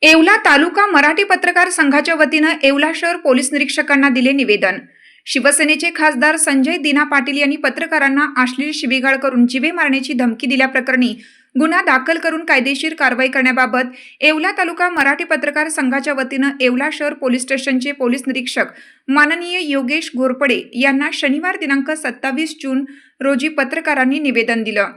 येवला तालुका मराठी पत्रकार संघाच्या वतीनं येवला शहर पोलीस निरीक्षकांना दिले निवेदन। शिवसेनेचे खासदार संजय दिना पाटील यांनी पत्रकारांना अश्लील शिवीगाळ करून जीवे मारण्याची धमकी दिल्याप्रकरणी गुन्हा दाखल करून कायदेशीर कारवाई करण्याबाबत येवला तालुका मराठी पत्रकार संघाच्या वतीनं येवला शहर पोलीस स्टेशनचे पोलीस निरीक्षक माननीय योगेश घोरपडे यांना शनिवार दिनांक 27 जून रोजी पत्रकारांनी निवेदन दिलं।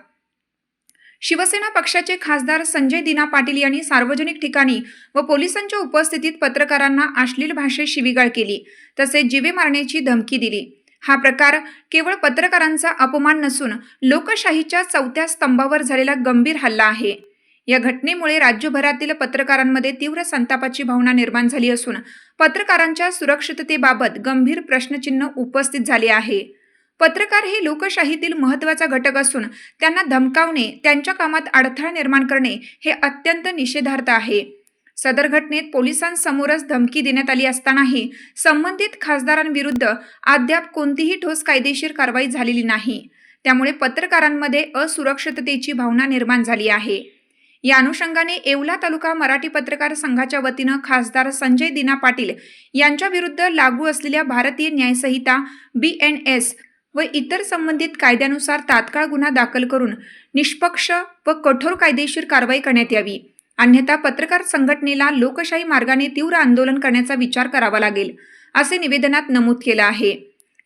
शिवसेना पक्षाचे खासदार संजय दिना पाटील यांनी सार्वजनिक ठिकाणी व पोलिसांच्या उपस्थितीत पत्रकारांना अश्लील भाषेत शिवीगाळ केली, तसेच जीवे मारण्याची धमकी दिली। हा प्रकार केवळ पत्रकारांचा अपमान नसून लोकशाहीच्या चौथ्या स्तंभावर झालेला गंभीर हल्ला आहे। या घटनेमुळे राज्यभरातील पत्रकारांमध्ये तीव्र संतापाची भावना निर्माण झाली असून पत्रकारांच्या सुरक्षिततेबाबत गंभीर प्रश्नचिन्ह उपस्थित झाले आहे। पत्रकार हे लोकशाहीतील महत्त्वाचा घटक असून त्यांना धमकावणे, त्यांच्या कामात अडथळा निर्माण करणे हे अत्यंत निषेधार्ह आहे। सदर घटनेत पोलिसांसमोरच धमकी देण्यात आली असतानाही संबंधित खासदारांविरुद्ध अद्याप कोणतीही ठोस कायदेशीर कारवाई झालेली नाही। त्यामुळे पत्रकारांमध्ये असुरक्षिततेची भावना निर्माण झाली आहे। या अनुषंगाने येवला तालुका मराठी पत्रकार संघाच्या वतीनं खासदार संजय दिना पाटील यांच्या विरुद्ध लागू असलेल्या भारतीय न्यायसंहिता BNS व इतर संबंधित कायद्यानुसार तात्काळ गुन्हा दाखल करून निष्पक्ष व कठोर कायदेशीर कारवाई करण्यात यावी, अन्यथा पत्रकार संघटनेला लोकशाही मार्गाने तीव्र आंदोलन करण्याचा विचार करावा लागेल, असे निवेदनात नमूद केलं आहे।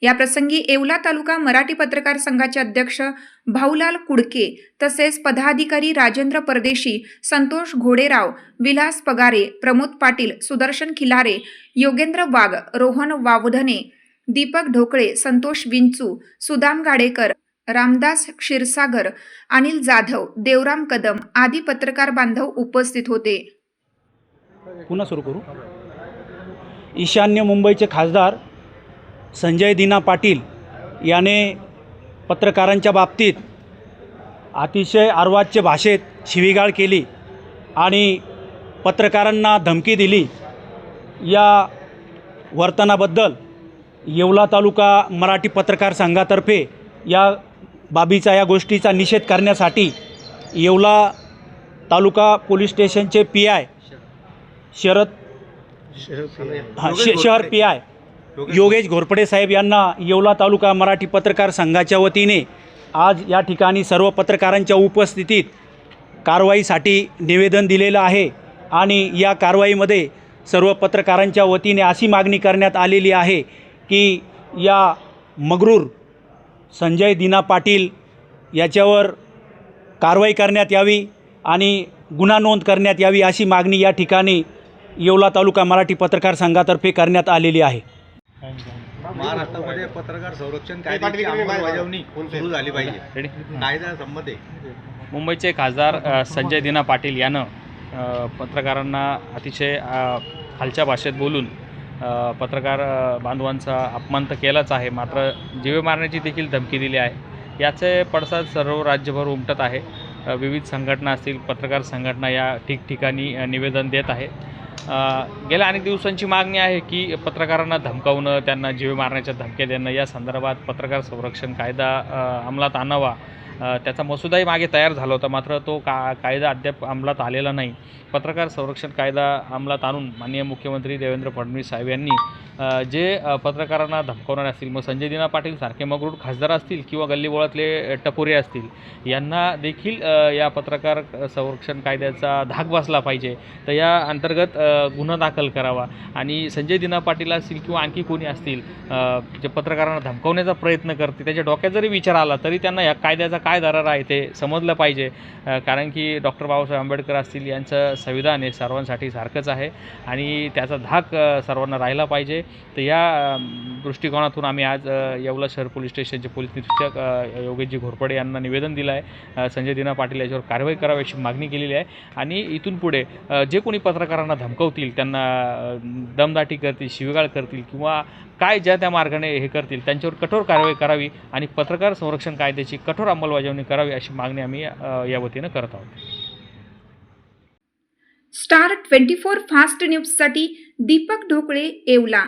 या प्रसंगी येवला तालुका मराठी पत्रकार संघाचे अध्यक्ष भाऊलाल कुडके तसेच पदाधिकारी राजेंद्र परदेशी, संतोष घोडेराव, विलास पगारे, प्रमोद पाटील, सुदर्शन खिलारे, योगेंद्र वाघ, रोहन वावधने, दीपक ढोकळे, संतोष विंचू, सुदाम गाडेकर, रामदास क्षीरसागर, अनिल जाधव, देवराम कदम आदी पत्रकार बांधव उपस्थित होते। पुन्हा सुरू करू। ईशान्य मुंबईचे खासदार संजय दिना पाटील याने पत्रकारांच्या बाबतीत अतिशय अर्वाच्य भाषेत शिवीगाळ केली आणि पत्रकारांना धमकी दिली। या वर्तनाबद्दल येवला तालुका मराठी पत्रकार संघातर्फे या बाबीचा, या गोष्टीचा निषेध करण्यासाठी येवला तालुका पोलीस स्टेशनचे PI शहर PI योगेश घोरपडे साहेब यांना येवला तालुका मराठी पत्रकार संघाच्या वतीने आज या ठिकाणी सर्व पत्रकारांच्या उपस्थितीत कारवाईसाठी निवेदन दिलेलं आहे। आणि या कारवाईमध्ये सर्व पत्रकारांच्या वतीने अशी मागणी करण्यात आलेली आहे की या मगरूर संजय दिना पाटील याच्यावर कारवाई करण्यात यावी आणि गुन्हा नोंद करण्यात यावी, अशी मागणी या ठिकाणी येवला तालुका मराठी पत्रकार संघातर्फे करण्यात आलेली आहे। महाराष्ट्रामध्ये पत्रकार संरक्षण कायद्याची अंमलबजावणी सुरू झाली पाहिजे, कायदा संमत आहे। मुंबईचे खासदार संजय दिना पाटील यानं पत्रकारांना अतिशय खालच्या भाषेत बोलून पत्रकार बांधवांचा अपमान तर केलाच आहे, मात्र जीवे मारण्याची देखील धमकी दिली आहे। याचे पडसाद सर्व राज्यभर उमटत आहे। विविध संघटना असतील, पत्रकार संघटना या ठिकठिकाणी निवेदन देत आहे। गेल्या अनेक दिवसांची मागणी आहे की पत्रकारांना धमकावणं, त्यांना जीवे मारण्याच्या धमक्या देणं या संदर्भात पत्रकार संरक्षण कायदा अंमलात आणावा। त्याचा मसुदाही मागे तयार झाला होता, मात्र तो कायदा अद्याप अंमलात आलेला नाही। पत्रकार संरक्षण कायदा अंमलात आणून माननीय मुख्यमंत्री देवेंद्र फडणवीस साहेब यांनी जे पत्रकारांना धमकावणारे असतील, मग संजय दिना पाटील सारखे मगरूर खासदार असतील किंवा गल्लीबोळातले टपोरे असतील, यांना देखील या पत्रकार संरक्षण कायद्याचा धाक बसला पाहिजे। तर या अंतर्गत गुन्हा दाखल करावा आणि संजय दिना पाटील असतील किंवा आणखी कोणी असतील जे पत्रकारांना धमकावण्याचा प्रयत्न करते, त्याच्या डोक्यात जरी विचार आला तरी त्यांना या कायद्याचा काय दरार आहे ते समजलं पाहिजे। कारण की डॉक्टर बाबासाहेब आंबेडकर असतील, यांचं संविधान हे सर्वांसाठी सारखंच आहे आणि त्याचा धाक सर्वांना राहिला पाहिजे। तर या दृष्टिकोनातून आम्ही आज येवला शहर पोलीस स्टेशनचे पोलीस निरीक्षक योगेशजी घोरपडे यांना निवेदन दिलं आहे। संजय दिना पाटील याच्यावर कारवाई करावी अशी मागणी केलेली आहे आणि इथून पुढे जे कोणी पत्रकारांना धमकावतील, त्यांना दमदाटी करतील, शिवीगाळ करतील किंवा काय ज्या त्या मार्गाने हे करतील, त्यांच्यावर कठोर कारवाई करावी आणि पत्रकार संरक्षण कायद्याची कठोर अंमलबजावणी करावी अशी मागणी आम्ही या वतीनं करत आहोत। स्टार 24 फास्ट न्यूजसाठी दीपक ढोकळे, येवला।